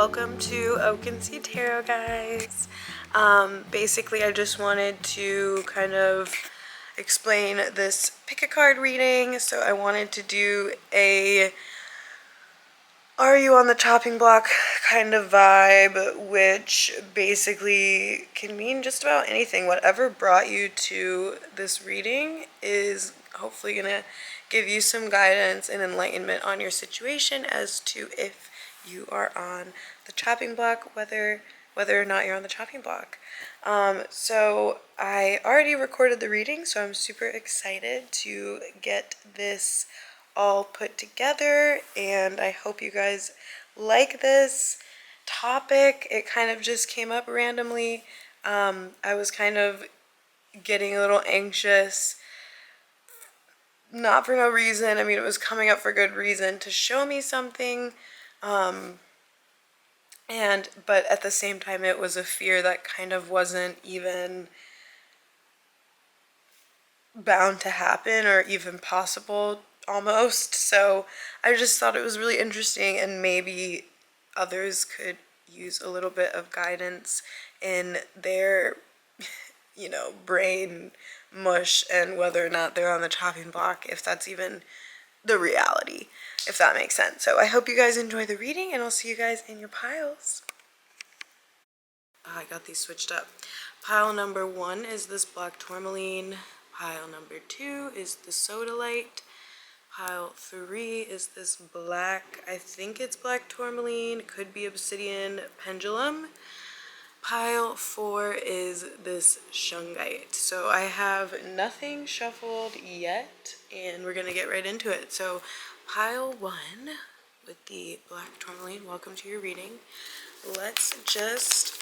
welcome to Oak and Sea Tarot, guys. Basically, I just wanted to kind of explain this pick a card reading. So I wanted to do a "Are you on the chopping block" kind of vibe, which basically can mean just about anything. Whatever brought you to this reading is hopefully gonna give you some guidance and enlightenment on your situation as to if you are on the chopping block, whether or not you're on the chopping block. So I already recorded the reading, so I'm super excited to get this all put together, and I hope you guys like this topic. It kind of just came up randomly. I was kind of getting a little anxious, not for no reason. I mean, it was coming up for good reason to show me something. But at the same time, it was a fear that kind of wasn't even bound to happen or even possible almost. So I just thought it was really interesting, and maybe others could use a little bit of guidance in their brain mush, and whether or not they're on the chopping block, if that's even the reality, if that makes sense. So I hope you guys enjoy the reading, and I'll see you guys in your piles. I got these switched up. Pile number 1 is this black tourmaline. Pile number 2 is the sodalite. Pile 3 is this black, I think it's black tourmaline, could be obsidian pendulum. Pile 4 is this shungite. So I have nothing shuffled yet, and we're gonna get right into it. So pile 1 with the black tourmaline, welcome to your reading. Let's just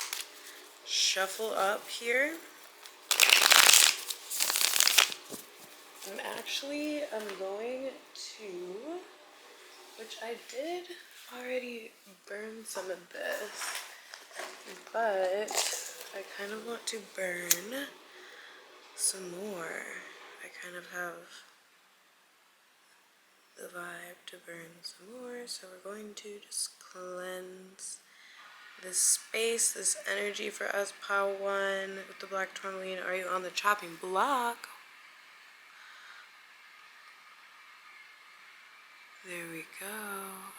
shuffle up here. I'm going to, which I did already burn some of this, but I kind of want to burn some more. I kind of have the vibe to burn some more, so we're going to just cleanse this space, this energy for us. Pile 1 with the black tourmaline. Are you on the chopping block? There we go.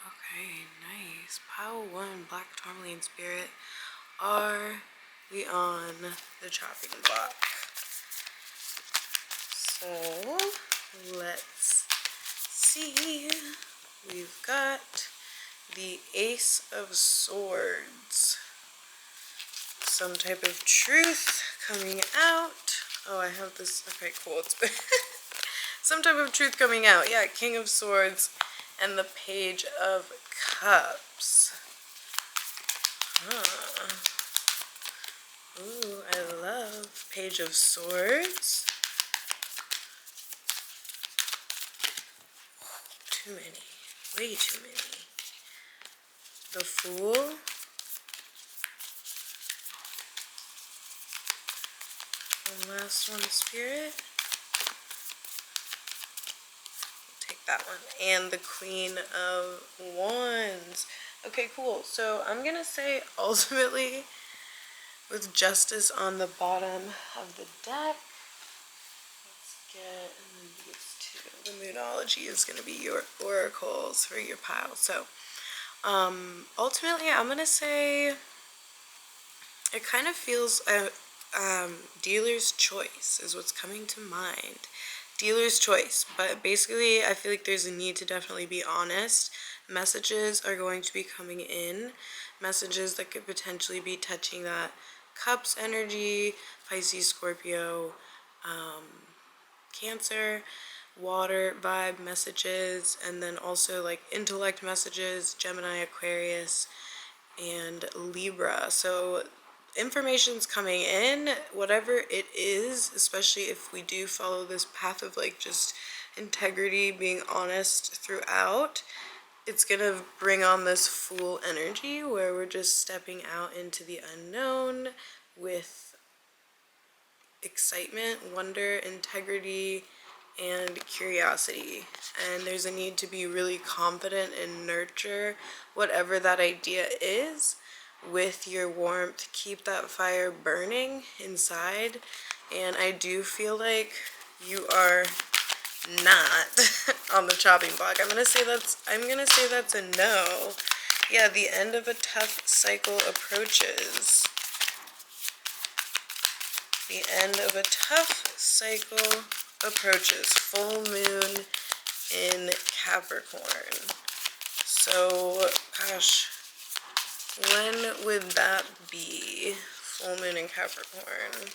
Okay, nice. Pile 1, black tourmaline spirit. Are we on the chopping block? So let's see. We've got the Ace of Swords. Some type of truth coming out. Oh, I have this. Okay, cool. It's been some type of truth coming out. Yeah, King of Swords and the Page of Cups. Huh. Ooh, I love Page of Swords. Too many. Way too many. The Fool. One last one, Spirit. That one. And the Queen of Wands. Okay, cool. So I'm gonna say ultimately, with Justice on the bottom of the deck, let's get these two. The Moonology is gonna be your oracles for your pile. So ultimately, I'm gonna say it kind of feels dealer's choice is what's coming to mind. Dealer's choice, but basically I feel like there's a need to definitely be honest. Messages are going to be coming in, messages that could potentially be touching that Cups energy, Pisces, Scorpio, Cancer, water vibe messages, and then also like intellect messages, Gemini, Aquarius, and Libra. So information's coming in, whatever it is, especially if we do follow this path of like just integrity, being honest throughout, it's gonna bring on this Fool energy where we're just stepping out into the unknown with excitement, wonder, integrity, and curiosity. And there's a need to be really confident and nurture whatever that idea is with your warmth. Keep that fire burning inside. And I do feel like you are not on the chopping block. I'm gonna say that's a no. Yeah, the end of a tough cycle approaches. The end of a tough cycle approaches. Full moon in Capricorn. So, gosh, when would that be? Full moon in Capricorn.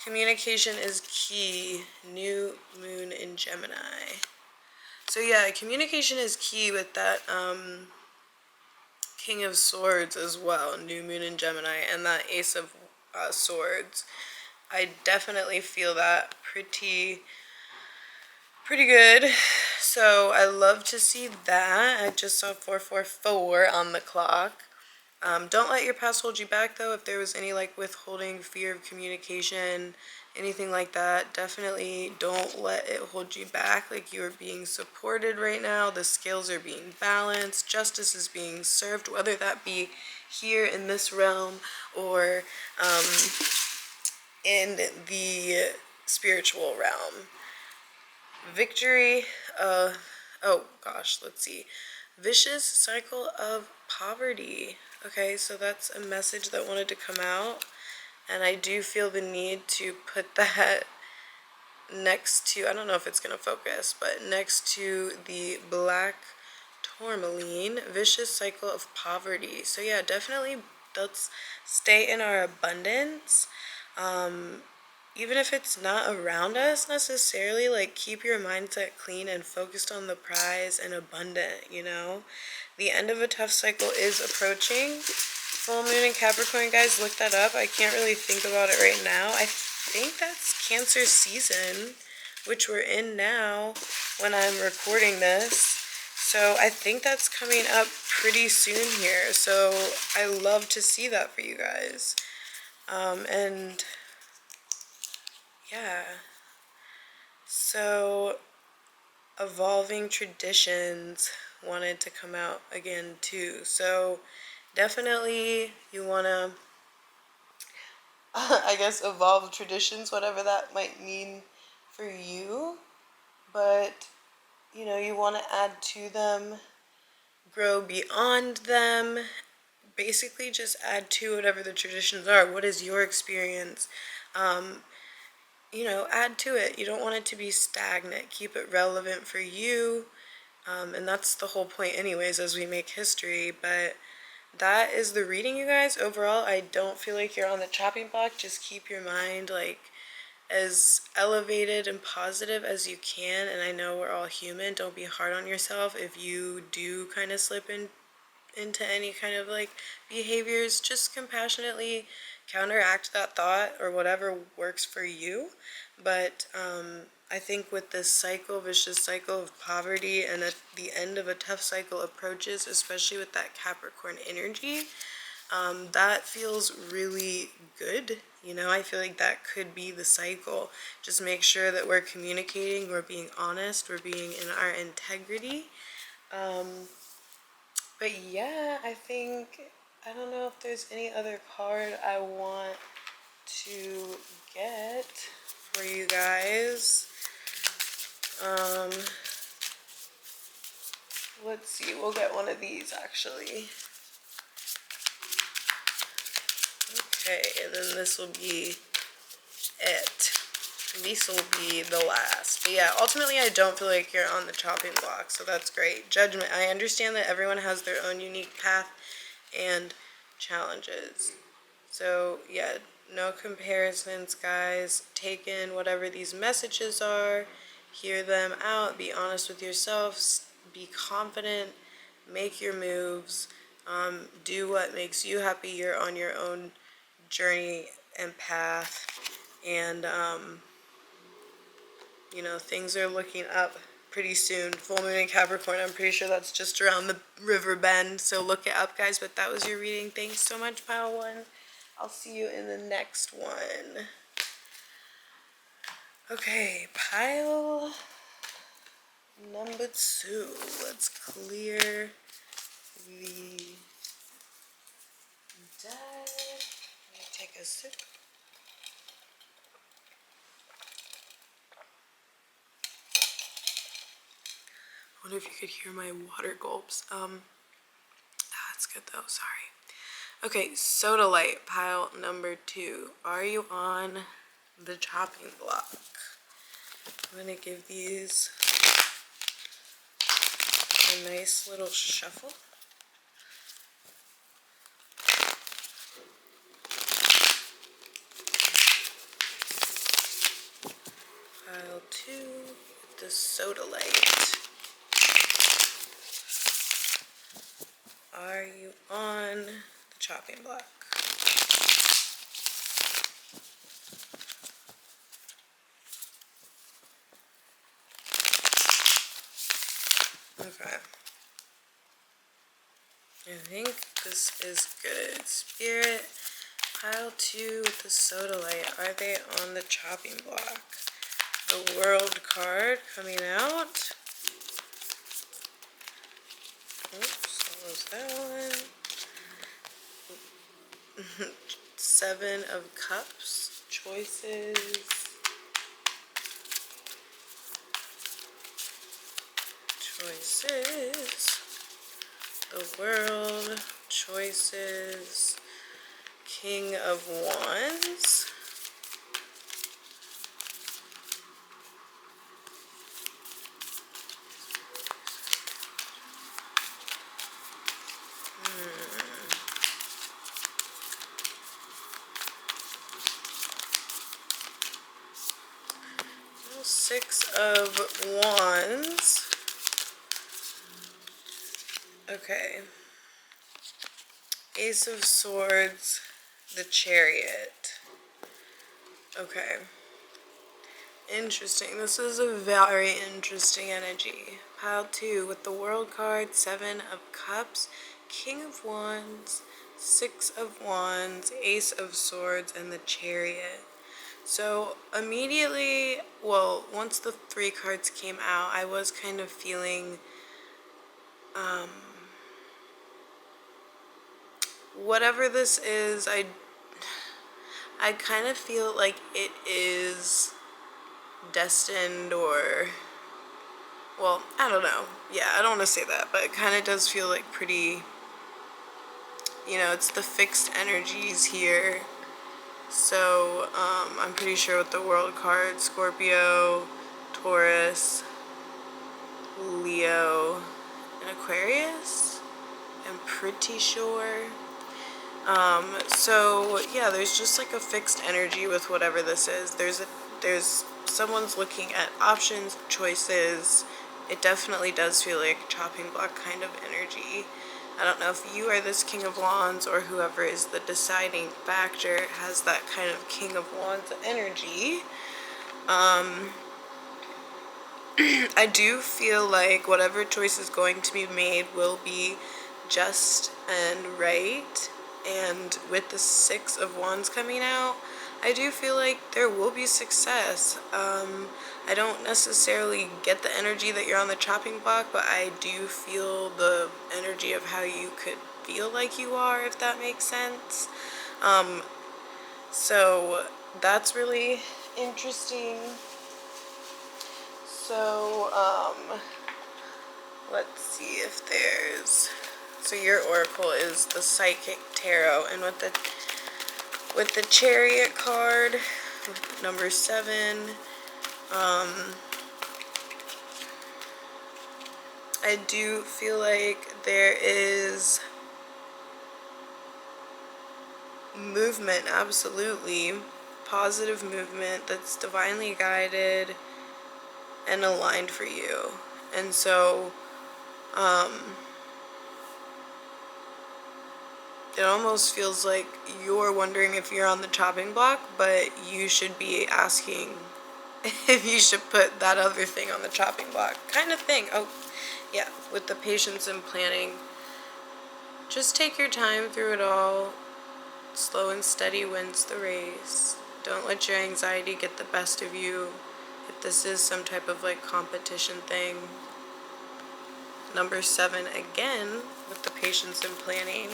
Communication is key. New moon in Gemini. So yeah, communication is key with that King of Swords as well. New moon in Gemini and that Ace of Swords. I definitely feel that pretty good. So I love to see that. I just saw 444 on the clock. Don't let your past hold you back though. If there was any like withholding, fear of communication, anything like that, definitely don't let it hold you back. Like you are being supported right now. The scales are being balanced. Justice is being served, whether that be here in this realm or in the spiritual realm. Victory, oh gosh, let's see. Vicious cycle of poverty. Okay, so that's a message that wanted to come out. And I do feel the need to put that next to, I don't know if it's going to focus, but next to the black tourmaline, vicious cycle of poverty. So yeah, definitely let's stay in our abundance. Even if it's not around us necessarily, like keep your mindset clean and focused on the prize and abundant, you know? The end of a tough cycle is approaching. Full moon in Capricorn, guys, look that up. I can't really think about it right now. I think that's Cancer season, which we're in now when I'm recording this. So I think that's coming up pretty soon here. So I love to see that for you guys. And yeah. So evolving traditions wanted to come out again too. So definitely you want to I guess evolve traditions, whatever that might mean for you, but you know, you want to add to them, grow beyond them, basically just add to whatever the traditions are. What is your experience? You know, add to it. You don't want it to be stagnant. Keep it relevant for you. And that's the whole point anyways as we make history. But that is the reading, you guys. Overall, I don't feel like you're on the chopping block. Just keep your mind like as elevated and positive as you can. And I know we're all human. Don't be hard on yourself if you do kind of slip into any kind of like behaviors. Just compassionately counteract that thought or whatever works for you. But I think with this cycle, vicious cycle of poverty and at the end of a tough cycle approaches, especially with that Capricorn energy, that feels really good. You know, I feel like that could be the cycle. Just make sure that we're communicating, we're being honest, we're being in our integrity. But yeah, I think, I don't know if there's any other card I want to get for you guys. Let's see, we'll get one of these actually. Okay, and then this will be it. These will be the last. But yeah, ultimately I don't feel like you're on the chopping block, so that's great. Judgment. I understand that everyone has their own unique path and challenges. So yeah, no comparisons, guys. Take in whatever these messages are, hear them out, be honest with yourselves, be confident, make your moves, do what makes you happy. You're on your own journey and path, and you know, things are looking up pretty soon. Full moon in Capricorn, I'm pretty sure that's just around the river bend, so look it up, guys. But that was your reading. Thanks so much, pile one. I'll see you in the next one. Okay, pile Number 2. Let's clear the deck. Let me take a sip. I wonder if you could hear my water gulps. That's good though, sorry. Okay, sodalite pile number 2. Are you on the chopping block? I'm gonna give these a nice little shuffle. Pile 2 with the sodalite. Are you on the chopping block? Okay. I think this is good. Spirit, pile 2 with the sodalite. Are they on the chopping block? The world card coming out. Oops, what was that one? 7 of cups. Choices. Choices. The world. Choices. King of Wands. Six of Wands. Okay. Ace of Swords, the Chariot. Okay. Interesting. This is a very interesting energy. Pile 2 with the World card, 7 of Cups, King of Wands, 6 of Wands, Ace of Swords, and the Chariot. So immediately, well, once the 3 cards came out, I was kind of feeling whatever this is, I kind of feel like it is destined, or, well, I don't know. Yeah, I don't want to say that, but it kind of does feel like pretty, you know, it's the fixed energies here. So, I'm pretty sure with the World card, Scorpio, Taurus, Leo, and Aquarius, I'm pretty sure. So yeah, there's just like a fixed energy with whatever this is. There's someone's looking at options, choices. It definitely does feel like chopping block kind of energy. I don't know if you are this King of Wands or whoever is the deciding factor has that kind of King of Wands energy. I do feel like whatever choice is going to be made will be just and right. And with the 6 of Wands coming out, I do feel like there will be success. I don't necessarily get the energy that you're on the chopping block, but I do feel the energy of how you could feel like you are, if that makes sense. So that's really interesting. So, let's see if there's... So your oracle is the Psychic Tarot, and with the Chariot card, number 7, I do feel like there is movement, absolutely. Positive movement that's divinely guided and aligned for you. And so, it almost feels like you're wondering if you're on the chopping block, but you should be asking if you should put that other thing on the chopping block, kind of thing. Oh, yeah, with the patience and planning. Just take your time through it all. Slow and steady wins the race. Don't let your anxiety get the best of you. If this is some type of like competition thing, number 7 again with the patience and planning.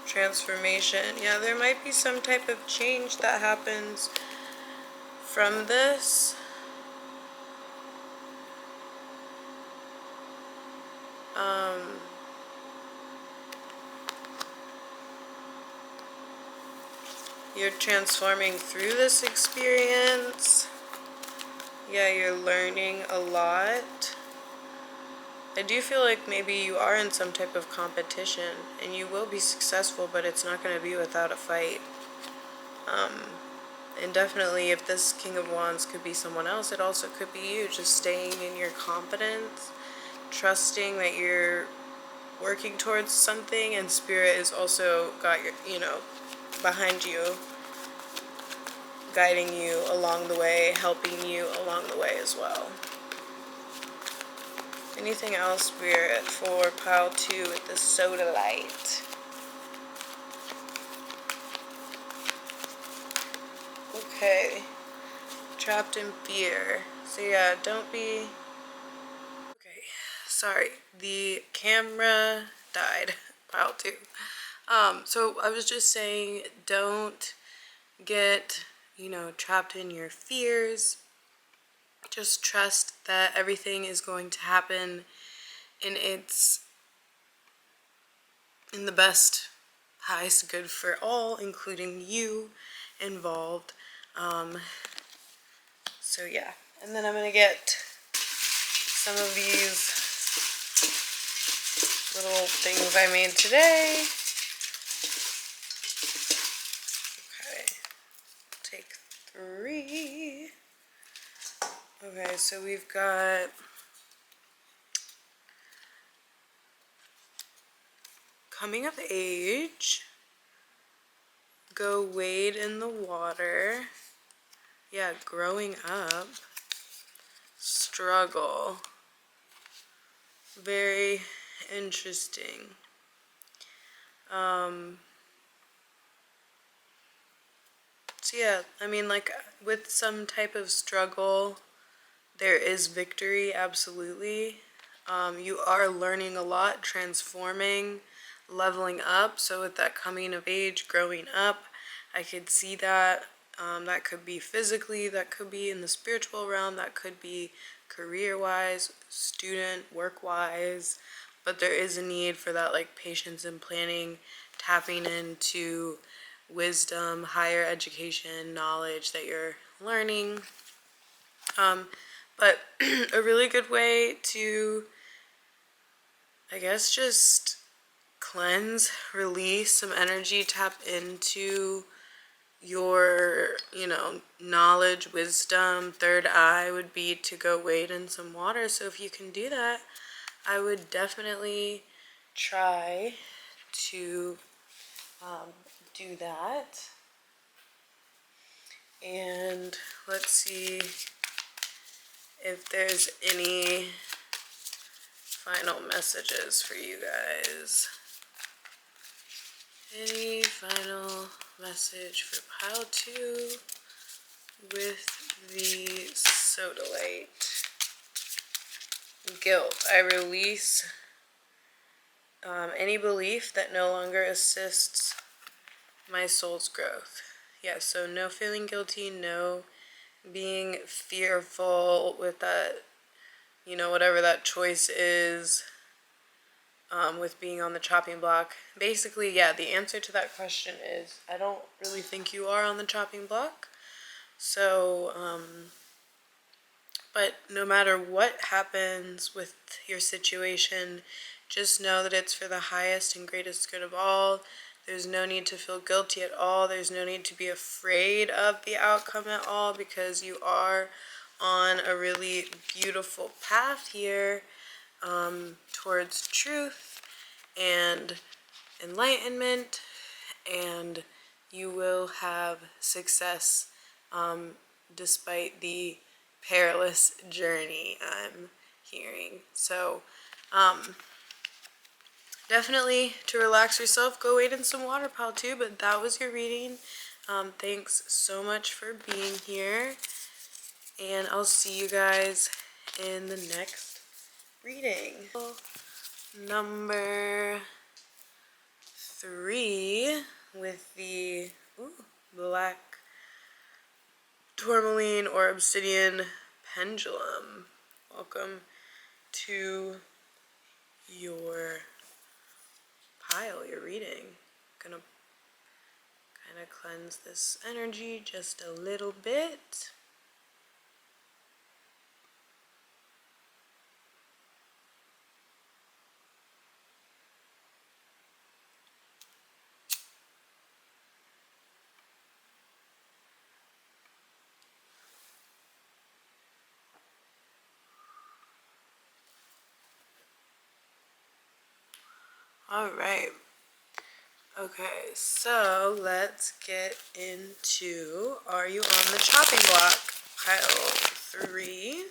Transformation. Yeah, there might be some type of change that happens from this. You're transforming through this experience. Yeah, you're learning a lot. I do feel like maybe you are in some type of competition and you will be successful, but it's not going to be without a fight. And definitely if this King of Wands could be someone else, it also could be you, just staying in your competence, trusting that you're working towards something, and Spirit is also got your, behind you, guiding you along the way, helping you along the way as well. Anything else, Spirit, for pile 2 with the sodalite? Okay. Trapped in fear. So yeah, don't be... Okay, sorry. The camera died. Pile 2. So I was just saying, don't get, trapped in your fears. Just trust that everything is going to happen in the best, highest good for all, including you involved. So yeah, and then I'm gonna get some of these little things I made today. Okay, take 3. Okay, so we've got coming of age, go wade in the water, yeah, growing up, struggle, very interesting. So yeah, I mean, like, with some type of struggle, there is victory, absolutely. You are learning a lot, transforming, leveling up. So with that coming of age, growing up, I could see that. That could be physically, that could be in the spiritual realm, that could be career-wise, student, work-wise. But there is a need for that, like, patience and planning, tapping into wisdom, higher education, knowledge that you're learning. But a really good way to, I guess, just cleanse, release some energy, tap into your, knowledge, wisdom, third eye would be to go wade in some water. So if you can do that, I would definitely try to do that. And let's see if there's any final messages for you guys. Any final message for pile 2 with the sodalite? Guilt. I release any belief that no longer assists my soul's growth. Yeah, so no feeling guilty, no being fearful with that, whatever that choice is, with being on the chopping block. Basically, yeah, the answer to that question is I don't really think you are on the chopping block. So, but no matter what happens with your situation, just know that it's for the highest and greatest good of all. There's no need to feel guilty at all. There's no need to be afraid of the outcome at all, because you are on a really beautiful path here, towards truth and enlightenment, and you will have success, despite the perilous journey I'm hearing. So definitely to relax yourself, go wade in some water, pal, too. But that was your reading. Thanks so much for being here. And I'll see you guys in the next reading. Number 3 with the black tourmaline or obsidian pendulum. Welcome to your pile, your reading. Gonna kind of cleanse this energy just a little bit. All right. Okay, so let's get into, are you on the chopping block? Pile 3.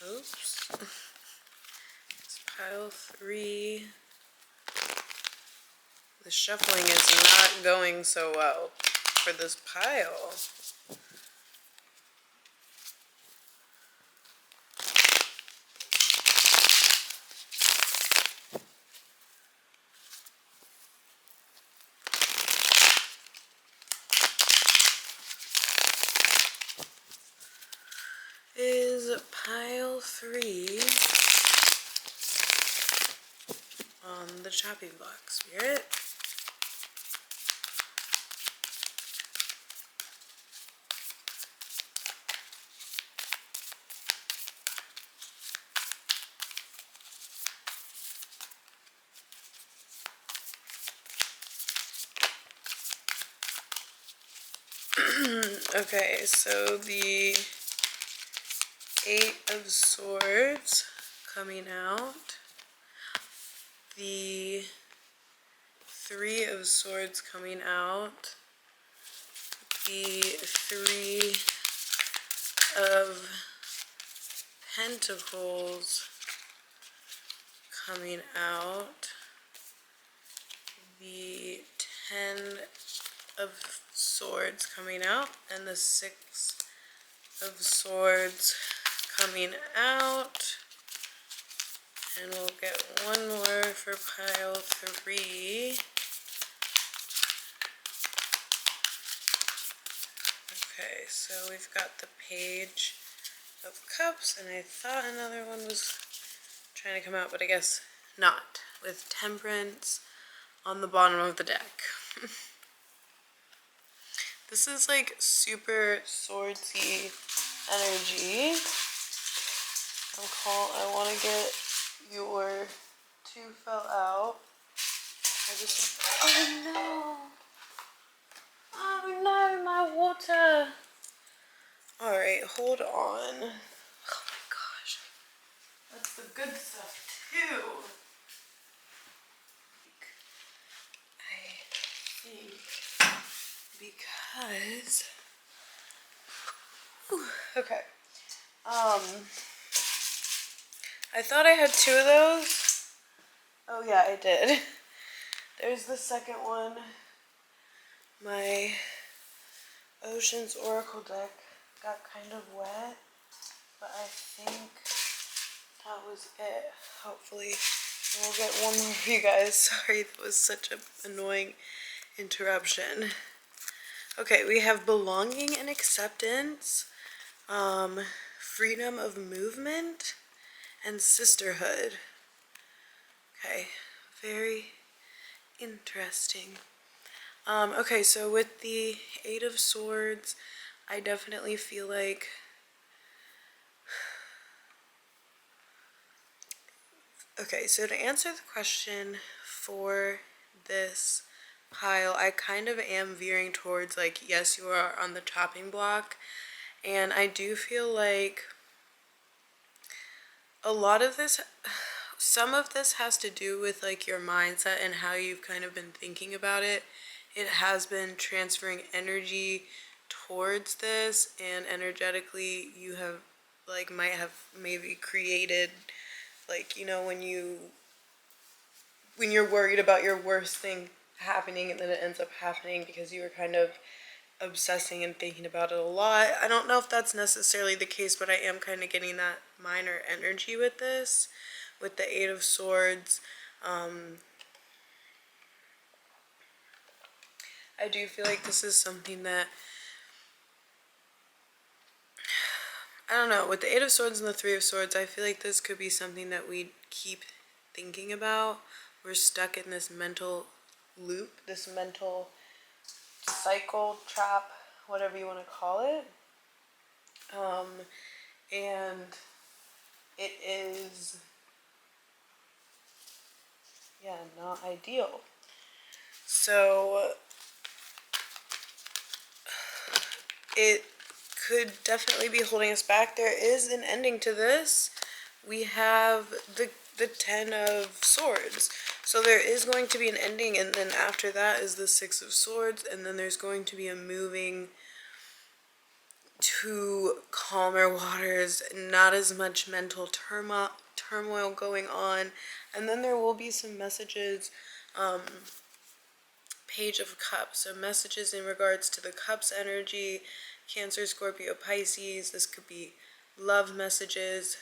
Oops. It's pile 3. The shuffling is not going so well for this pile. Is pile 3 on the chopping block, Spirit? Okay, so the 8 of Swords coming out, the 3 of Swords coming out, the 3 of Pentacles coming out, the 10 of Swords coming out, and the 6 of Swords coming out. And we'll get one more for pile 3. Okay, so we've got the Page of Cups, and I thought another one was trying to come out, but I guess not, with Temperance on the bottom of the deck. This is like super swordsy energy. I want to get your 2 fell out. Oh no! Oh no, my water! Alright, hold on. Oh my gosh. That's the good stuff too. I think because okay. I thought I had 2 of those. Oh yeah, I did. There's the second one. My Ocean's Oracle deck got kind of wet, but I think that was it. Hopefully we'll get one more for you guys. Sorry, that was such an annoying interruption. Okay, we have belonging and acceptance, freedom of movement, and sisterhood. Okay, very interesting. Okay, so with the 8 of Swords, I definitely feel like okay, so to answer the question for this pile, I kind of am veering towards like, yes, you are on the chopping block, and I do feel like a lot of this, some of this has to do with like your mindset and how you've kind of been thinking about it it has been transferring energy towards this, and energetically you have like might have maybe created, like, you know, when you're worried about your worst thing happening and then it ends up happening because you were kind of obsessing and thinking about it a lot. I don't know if that's necessarily the case, but I am kind of getting that minor energy with this, with the Eight of Swords. I do feel like this is something that, I don't know, with the Eight of Swords and the Three of Swords, I feel like this could be something that we keep thinking about. We're stuck in this mental loop, this mental cycle, trap, whatever you want to call it. And it is, yeah, not ideal. So it could definitely be holding us back. There is an ending to this. We have the Ten of Swords. So there is going to be an ending, and then after that is the Six of Swords, and then there's going to be a moving to calmer waters, not as much mental turmoil going on. And then there will be some messages, Page of Cups, so messages in regards to the Cups energy, Cancer, Scorpio, Pisces. This could be love messages,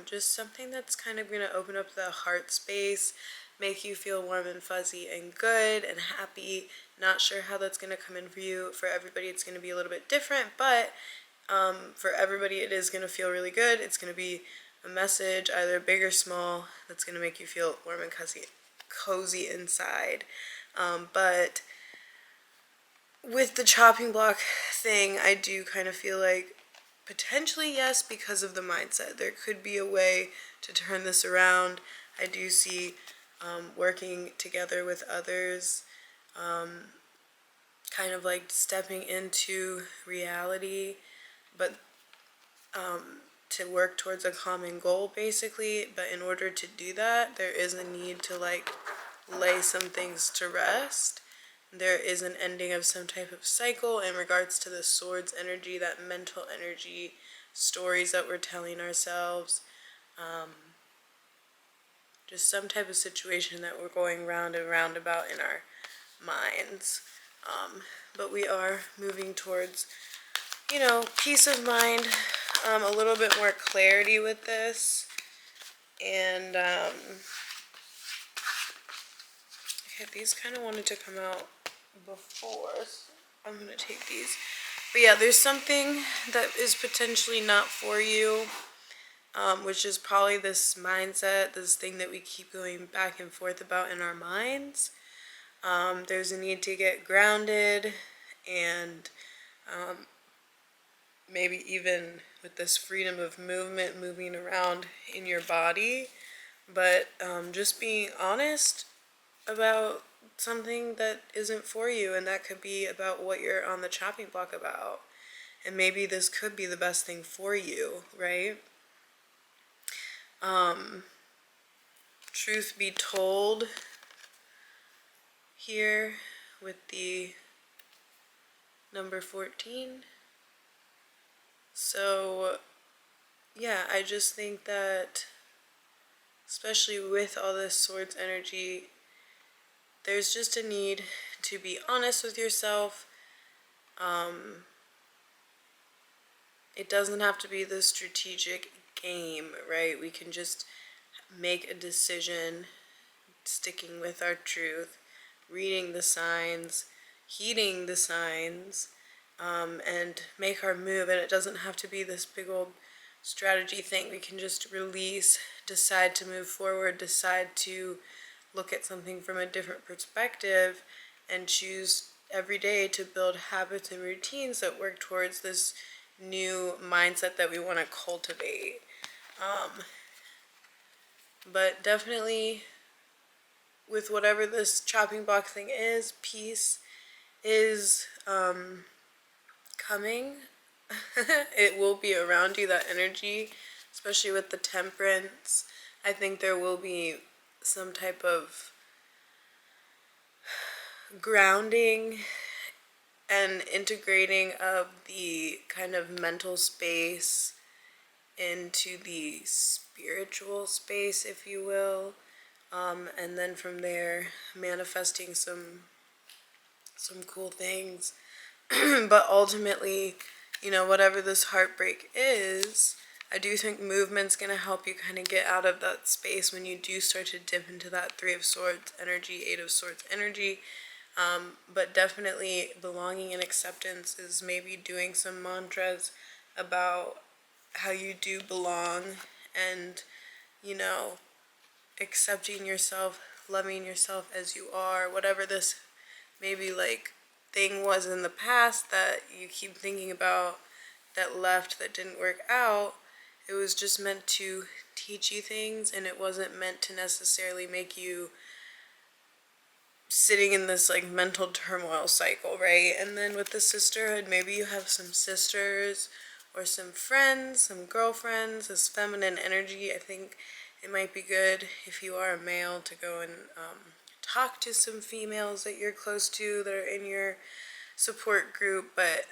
just something that's kind of going to open up the heart space, make you feel warm and fuzzy and good and happy. Not sure how that's going to come in for you. For everybody it's going to be a little bit different, but for everybody it is going to feel really good. It's going to be a message, either big or small, that's going to make you feel warm and cozy inside. But with the chopping block thing, I do kind of feel like potentially yes, because of the mindset. There could be a way to turn this around. I do see working together with others, kind of like stepping into reality, but to work towards a common goal basically. But in order to do that, there is a need to like lay some things to rest. There is an ending of some type of cycle in regards to the Swords energy, that mental energy, stories that we're telling ourselves, just some type of situation that we're going round and round about in our minds. But we are moving towards, you know, peace of mind, a little bit more clarity with this. And okay, these kind of wanted to come out before, so I'm going to take these. But yeah, there's something that is potentially not for you, which is probably this mindset, this thing that we keep going back and forth about in our minds. There's a need to get grounded, and maybe even with this freedom of movement, moving around in your body, but just being honest about something that isn't for you, and that could be about what you're on the chopping block about. And maybe this could be the best thing for you, right? Truth be told, here with the number 14. So yeah, I just think that, especially with all this Swords energy, there's just a need to be honest with yourself. It doesn't have to be the strategic game, right? We can just make a decision, sticking with our truth, reading the signs, heeding the signs, and make our move. And it doesn't have to be this big old strategy thing. We can just release, decide to move forward, decide to look at something from a different perspective, and choose every day to build habits and routines that work towards this new mindset that we want to cultivate. But definitely, with whatever this chopping block thing is, peace is coming. It will be around you, that energy, especially with the Temperance. I think there will be some type of grounding and integrating of the kind of mental space into the spiritual space, if you will, and then from there manifesting some cool things. But ultimately, you know, whatever this heartbreak is, I do think movement's going to help you kind of get out of that space when you do start to dip into that Three of Swords energy, Eight of Swords energy. But definitely belonging and acceptance is maybe doing some mantras about how you do belong and, you know, accepting yourself, loving yourself as you are, whatever this maybe like thing was in the past that you keep thinking about that left, that didn't work out. It was just meant to teach you things, and it wasn't meant to necessarily make you sitting in this like mental turmoil cycle, right? And then with the sisterhood, maybe you have some sisters or some friends, some girlfriends, this feminine energy. I think it might be good if you are a male to go and talk to some females that you're close to that are in your support group, but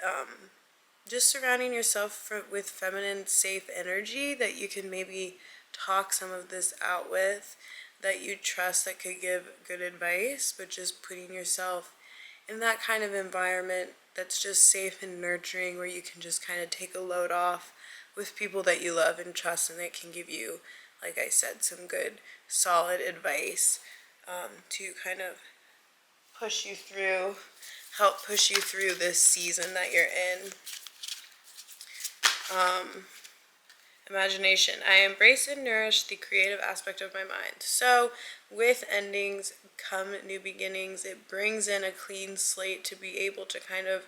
just surrounding yourself with feminine, safe energy that you can maybe talk some of this out with, that you trust, that could give good advice, but just putting yourself in that kind of environment that's just safe and nurturing, where you can just kind of take a load off with people that you love and trust, and that can give you, like I said, some good, solid advice to kind of push you through, help push you through this season that you're in. Imagination. I embrace and nourish the creative aspect of my mind. So with endings come new beginnings. It brings in a clean slate to be able to kind of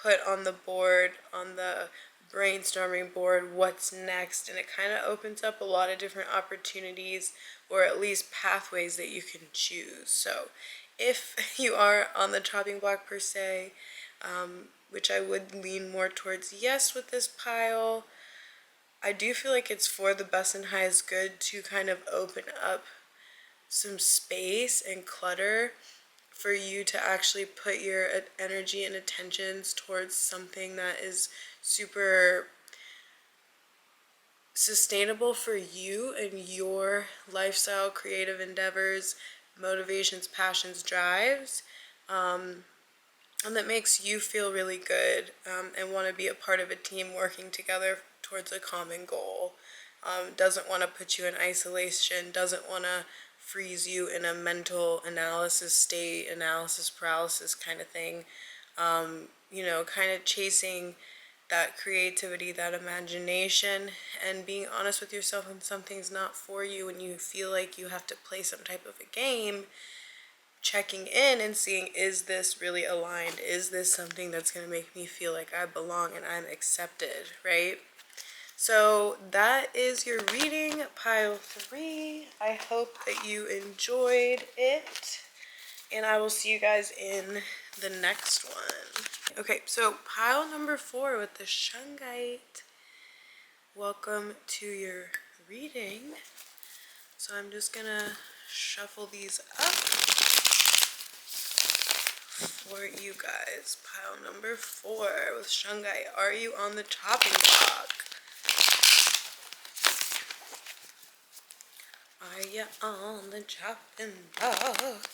put on the board, on the brainstorming board, what's next, and it kind of opens up a lot of different opportunities, or at least pathways that you can choose. So if you are on the chopping block per se, which I would lean more towards yes with this pile, I do feel like it's for the best and highest good to kind of open up some space and clutter for you to actually put your energy and attentions towards something that is super sustainable for you and your lifestyle, creative endeavors, motivations, passions, drives, and that makes you feel really good, and want to be a part of a team working together towards a common goal. Doesn't want to put you in isolation, doesn't want to freeze you in a mental analysis state, analysis paralysis kind of thing. You know, kind of chasing that creativity, that imagination, and being honest with yourself when something's not for you and you feel like you have to play some type of a game. Checking in and seeing, is this really aligned? Is this something that's going to make me feel like I belong and I'm accepted, right? So that is your reading, pile 3. I hope that you enjoyed it, and I will see you guys in the next one. Okay, so pile number 4 with the shungite. Welcome to your reading. So I'm just gonna shuffle these up for you guys. Pile number 4 with shungite. Are you on the chopping block? Are you on the chopping block?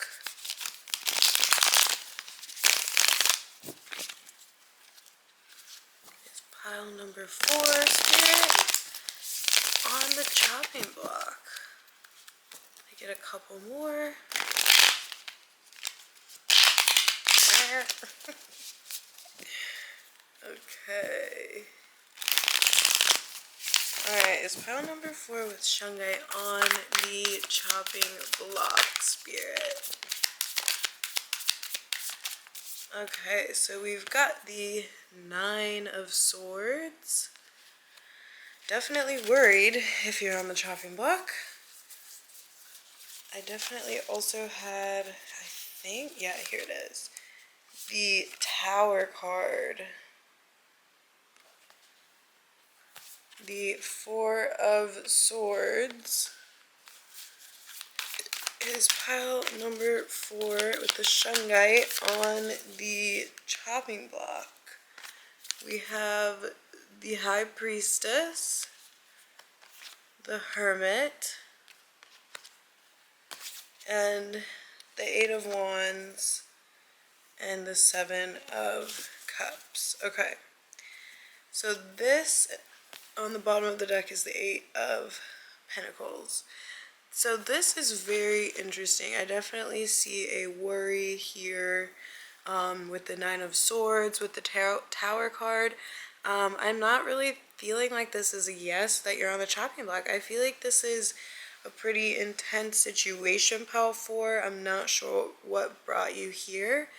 It's pile number 4, Spirit, on the chopping block. I get a couple more. There. Okay. Alright, it's pile number 4 with shungite on the chopping block, Spirit. Okay, so we've got the 9 of Swords. Definitely worried if you're on the chopping block. I definitely also had, I think, yeah, here it is, the Tower card. The 4 of Swords is pile number 4 with the shungite on the chopping block. We have the High Priestess, the Hermit, and the Eight of Wands, and the Seven of Cups. Okay, so this on the bottom of the deck is the Eight of Pentacles. So this is very interesting. I definitely see a worry here with the Nine of Swords, with the Tower card. I'm not really feeling like this is a yes, that you're on the chopping block. I feel like this is a pretty intense situation, pile 4. I'm not sure what brought you here.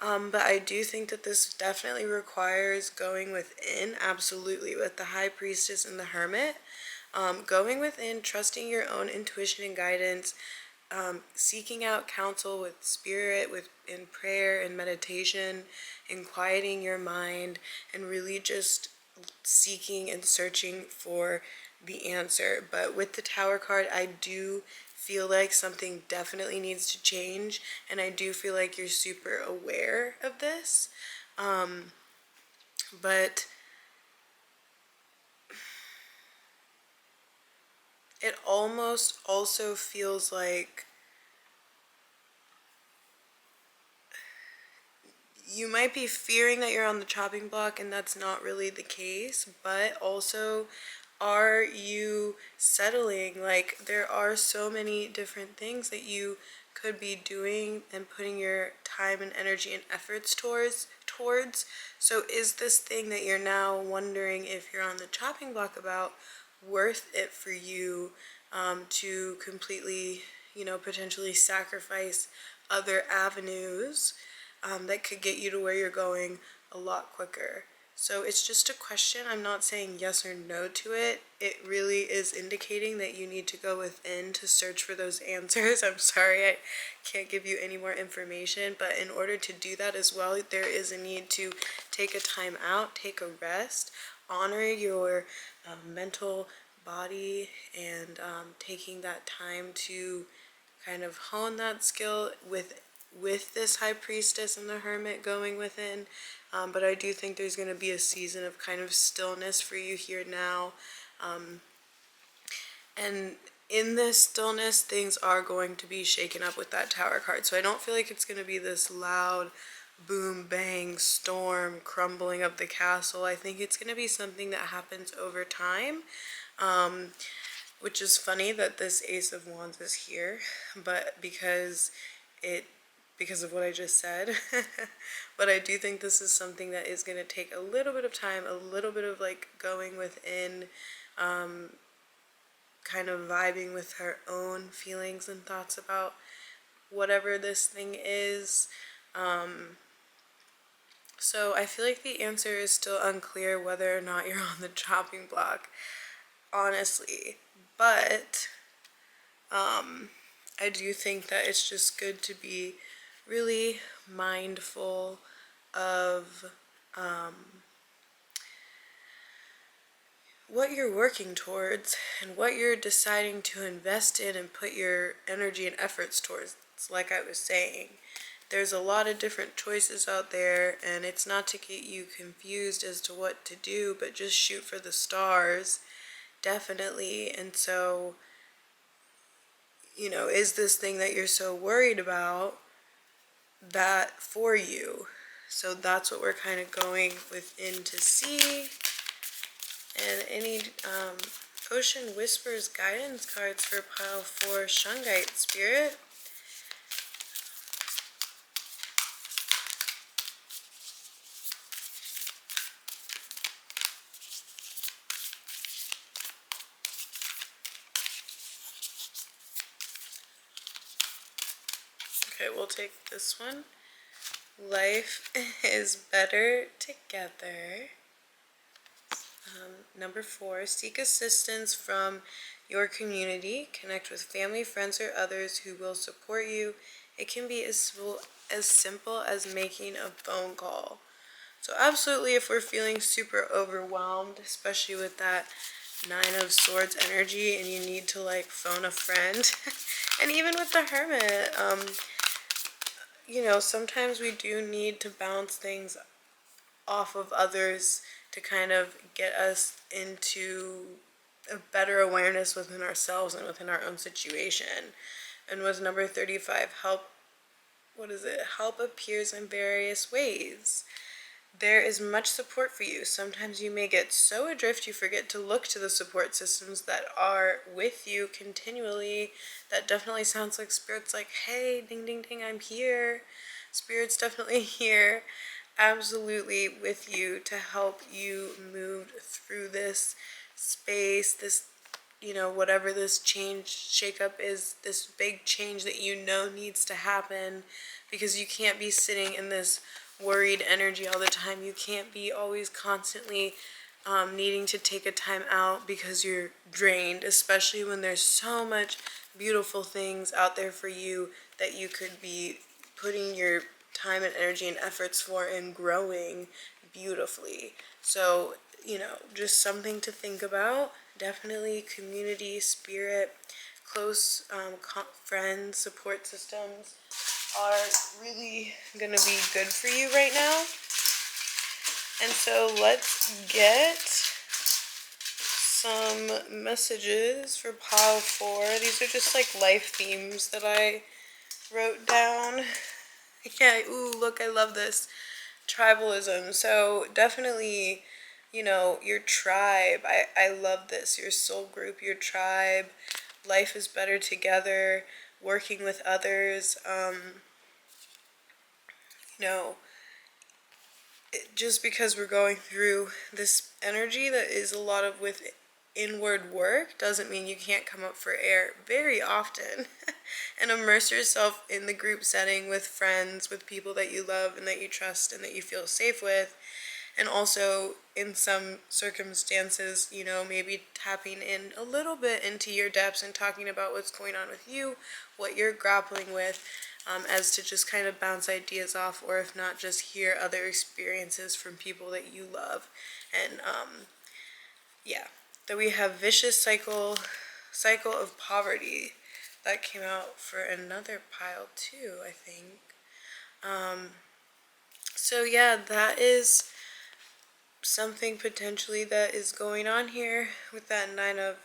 But I do think that this definitely requires going within, absolutely, with the High Priestess and the Hermit. Going within, trusting your own intuition and guidance, seeking out counsel with spirit, in prayer and meditation, and quieting your mind, and really just seeking and searching for the answer. But with the Tower card, I do feel like something definitely needs to change, and I do feel like you're super aware of this. But it almost also feels like you might be fearing that you're on the chopping block, and that's not really the case. But also, are you settling? Like, there are so many different things that you could be doing and putting your time and energy and efforts towards. So is this thing that you're now wondering if you're on the chopping block about worth it for you to completely, potentially sacrifice other avenues that could get you to where you're going a lot quicker? So it's just a question. I'm not saying yes or no to it. It really is indicating that you need to go within to search for those answers. I'm sorry I can't give you any more information, but in order to do that as well, there is a need to take a time out, take a rest, honor your mental body, and taking that time to kind of hone that skill with this High Priestess and the Hermit going within. But I do think there's going to be a season of kind of stillness for you here now. And in this stillness, things are going to be shaken up with that Tower card. So I don't feel like it's going to be this loud boom, bang, storm, crumbling of the castle. I think it's going to be something that happens over time. Which is funny that this Ace of Wands is here, but because of what I just said. But I do think this is something that is going to take a little bit of time, a little bit of like going within, kind of vibing with her own feelings and thoughts about whatever this thing is. So I feel like the answer is still unclear whether or not you're on the chopping block, honestly. But I do think that it's just good to be really mindful of what you're working towards and what you're deciding to invest in and put your energy and efforts towards. Like I was saying, there's a lot of different choices out there, and it's not to get you confused as to what to do, but just shoot for the stars, definitely. And so, is this thing that you're so worried about that for you? So that's what we're kind of going within to see. And any Ocean Whispers guidance cards for pile 4 Shungite Spirit. Okay, we'll take this one. Life is better together. Number 4, seek assistance from your community. Connect with family, friends, or others who will support you. It can be as simple as making a phone call. So absolutely, if we're feeling super overwhelmed, especially with that Nine of Swords energy and you need to like phone a friend. And even with the Hermit, you know, sometimes we do need to bounce things off of others to kind of get us into a better awareness within ourselves and within our own situation. And with number 35, help, what is it? Help appears in various ways. There is much support for you. Sometimes you may get so adrift you forget to look to the support systems that are with you continually. That definitely sounds like Spirit's like, hey, ding, ding, ding, I'm here. Spirit's definitely here, absolutely with you to help you move through this space, this, you know, whatever this change, shakeup is, this big change that you know needs to happen, because you can't be sitting in this worried energy all the time. You can't be always constantly needing to take a time out because you're drained, especially when there's so much beautiful things out there for you that you could be putting your time and energy and efforts for and growing beautifully. So, you know, just something to think about. Definitely community, spirit, close friends, support systems are really going to be good for you right now. And so let's get some messages for pile 4. These are just like life themes that I wrote down. Yeah, ooh, look, I love this. Tribalism. So definitely, you know, your tribe. I love this. Your soul group, your tribe. Life is better together. Working with others. You know, just because we're going through this energy that is a lot of with inward work doesn't mean you can't come up for air very often and immerse yourself in the group setting with friends, with people that you love and that you trust and that you feel safe with. And also in some circumstances, you know, maybe tapping in a little bit into your depths and talking about what's going on with you, what you're grappling with, as to just kind of bounce ideas off, or if not, just hear other experiences from people that you love. And yeah, then we have vicious cycle of poverty. That came out for another pile too, I think. So yeah, that is something potentially that is going on here with that Nine of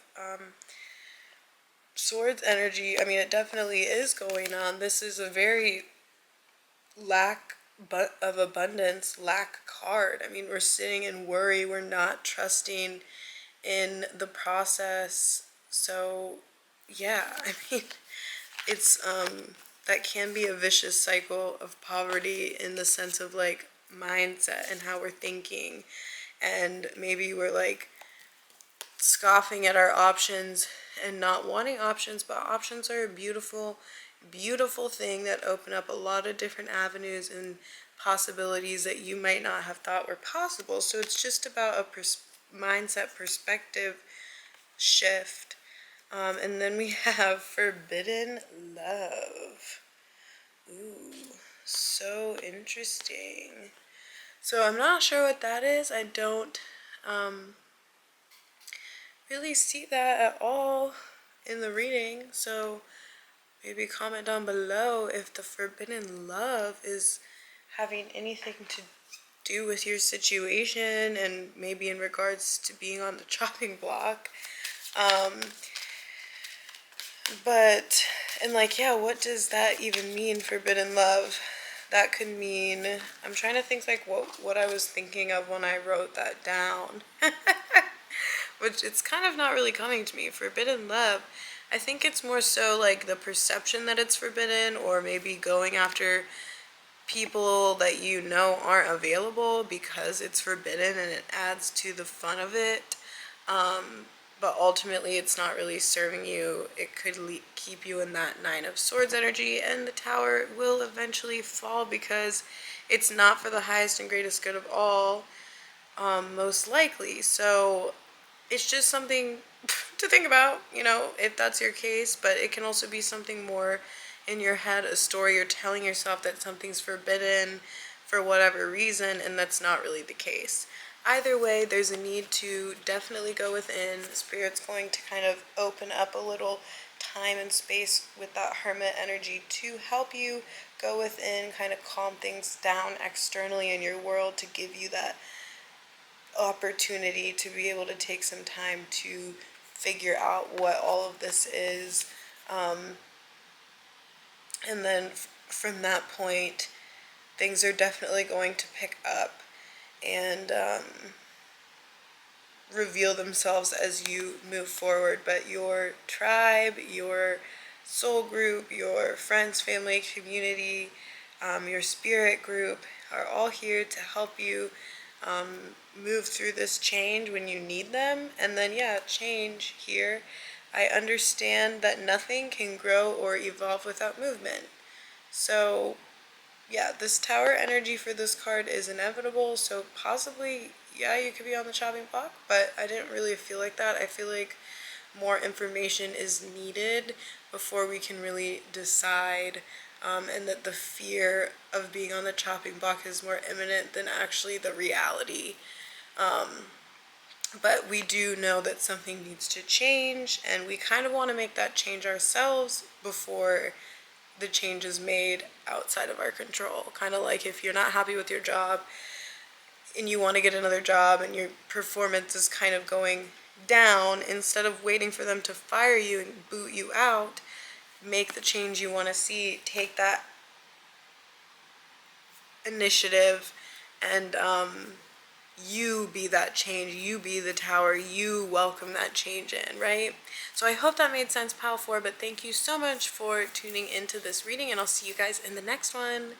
Swords energy. I mean, it definitely is going on. This is a very lack of abundance, lack card. I mean, we're sitting in worry. We're not trusting in the process. So yeah, I mean, it's that can be a vicious cycle of poverty in the sense of like mindset and how we're thinking. And maybe we're like scoffing at our options and not wanting options, but options are a beautiful, beautiful thing that open up a lot of different avenues and possibilities that you might not have thought were possible. So it's just about a mindset perspective shift. And then we have forbidden love. Ooh, so interesting. So I'm not sure what that is. I don't really see that at all in the reading. So maybe comment down below if the forbidden love is having anything to do with your situation and maybe in regards to being on the chopping block. But, and like, yeah, what does that even mean, forbidden love? That could mean, I'm trying to think like what I was thinking of when I wrote that down. Which it's kind of not really coming to me. Forbidden love, I think it's more so like the perception that it's forbidden, or maybe going after people that you know aren't available because it's forbidden and it adds to the fun of it. But ultimately it's not really serving you. It could keep you in that Nine of Swords energy, and the Tower will eventually fall because it's not for the highest and greatest good of all, most likely. So it's just something to think about, you know, if that's your case. But it can also be something more in your head, a story you're telling yourself that something's forbidden for whatever reason, and that's not really the case. either way, there's a need to definitely go within. Spirit's going to kind of open up a little time and space with that hermit energy to help you go within, kind of calm things down externally in your world, to give you that opportunity to be able to take some time to figure out what all of this is. And then from that point, things are definitely going to pick up and reveal themselves as you move forward. But your tribe, your soul group, your friends, family, community, your spirit group are all here to help you move through this change when you need them. And then, yeah, change here. I understand that nothing can grow or evolve without movement. So, yeah, this tower energy for this card is inevitable. So possibly, yeah, you could be on the chopping block, but I didn't really feel like that. I feel like more information is needed before we can really decide, and that the fear of being on the chopping block is more imminent than actually the reality. But we do know that something needs to change, and we kind of want to make that change ourselves before the change is made outside of our control. Kind of like if you're not happy with your job and you want to get another job and your performance is kind of going down, instead of waiting for them to fire you and boot you out, make the change you want to see. Take that initiative and you be that change, you be the tower, you welcome that change in, right? So I hope that made sense, Pal 4, but thank you so much for tuning into this reading, and I'll see you guys in the next one.